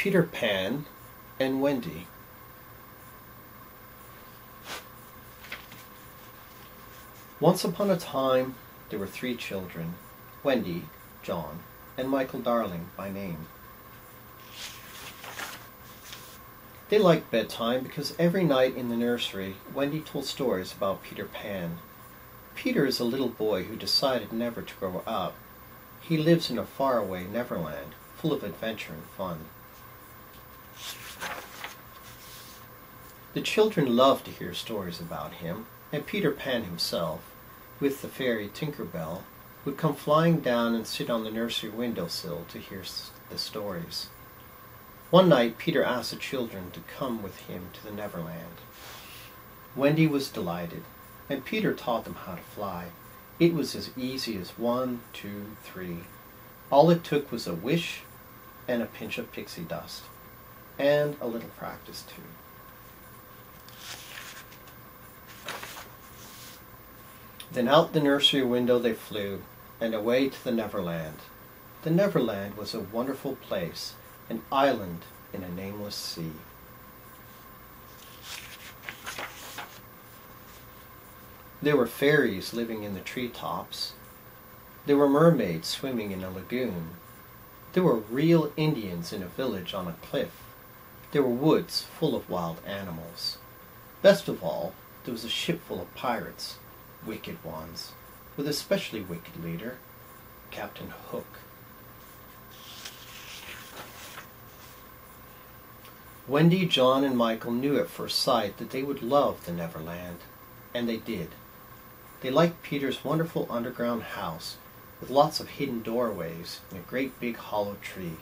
Peter Pan and Wendy. Once upon a time, there were 3 children, Wendy, John, and Michael Darling by name. They liked bedtime because every night in the nursery, Wendy told stories about Peter Pan. Peter is a little boy who decided never to grow up. He lives in a faraway Neverland, full of adventure and fun. The children loved to hear stories about him, and Peter Pan himself, with the fairy Tinker Bell, would come flying down and sit on the nursery windowsill to hear the stories. One night, Peter asked the children to come with him to the Neverland. Wendy was delighted, and Peter taught them how to fly. It was as easy as 1, 2, 3. All it took was a wish and a pinch of pixie dust, and a little practice too. Then out the nursery window they flew, and away to the Neverland. The Neverland was a wonderful place, an island in a nameless sea. There were fairies living in the treetops. There were mermaids swimming in a lagoon. There were real Indians in a village on a cliff. There were woods full of wild animals. Best of all, there was a ship full of pirates, wicked ones, with a specially wicked leader, Captain Hook. Wendy, John, and Michael knew at first sight that they would love the Neverland, and they did. They liked Peter's wonderful underground house, with lots of hidden doorways and a great big hollow tree.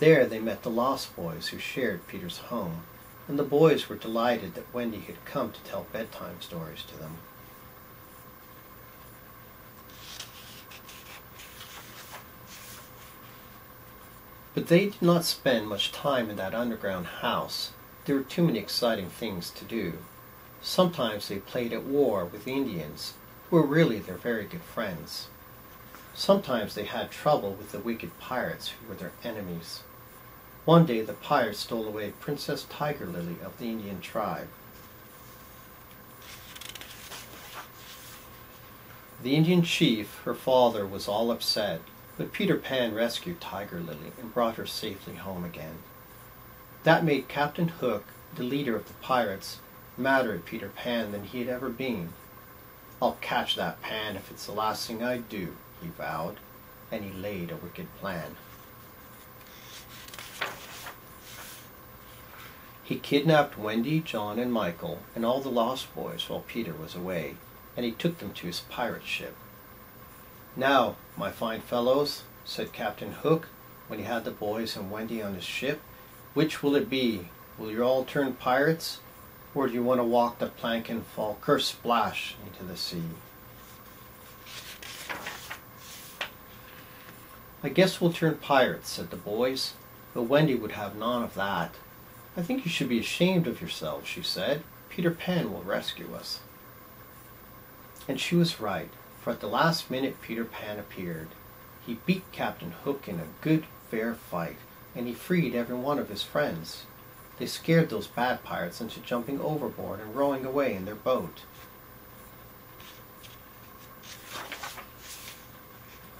There they met the Lost Boys who shared Peter's home, and the boys were delighted that Wendy had come to tell bedtime stories to them. But they did not spend much time in that underground house. There were too many exciting things to do. Sometimes they played at war with the Indians, who were really their very good friends. Sometimes they had trouble with the wicked pirates who were their enemies. One day the pirates stole away Princess Tiger Lily of the Indian tribe. The Indian chief, her father, was all upset, but Peter Pan rescued Tiger Lily and brought her safely home again. That made Captain Hook, the leader of the pirates, madder at Peter Pan than he had ever been. "I'll catch that Pan if it's the last thing I do," he vowed, and he laid a wicked plan. He kidnapped Wendy, John, and Michael, and all the Lost Boys while Peter was away, and he took them to his pirate ship. "Now, my fine fellows," said Captain Hook, when he had the boys and Wendy on his ship, "which will it be? Will you all turn pirates, or do you want to walk the plank and fall kersplash into the sea?" "I guess we'll turn pirates," said the boys, but Wendy would have none of that. "I think you should be ashamed of yourselves," she said. "Peter Pan will rescue us." And she was right, for at the last minute Peter Pan appeared. He beat Captain Hook in a good, fair fight, and he freed every one of his friends. They scared those bad pirates into jumping overboard and rowing away in their boat.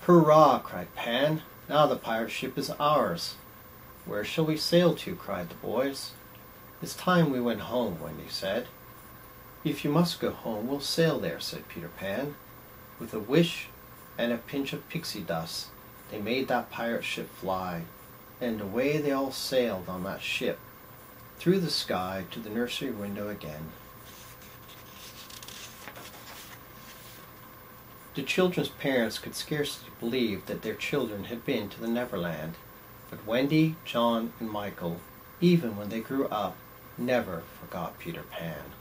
"Hurrah!" cried Pan. "Now the pirate ship is ours." "Where shall we sail to?" cried the boys. "It's time we went home," Wendy said. "If you must go home, we'll sail there," said Peter Pan. With a wish and a pinch of pixie dust, they made that pirate ship fly, and away they all sailed on that ship, through the sky to the nursery window again. The children's parents could scarcely believe that their children had been to the Neverland, but Wendy, John, and Michael, even when they grew up, never forgot Peter Pan.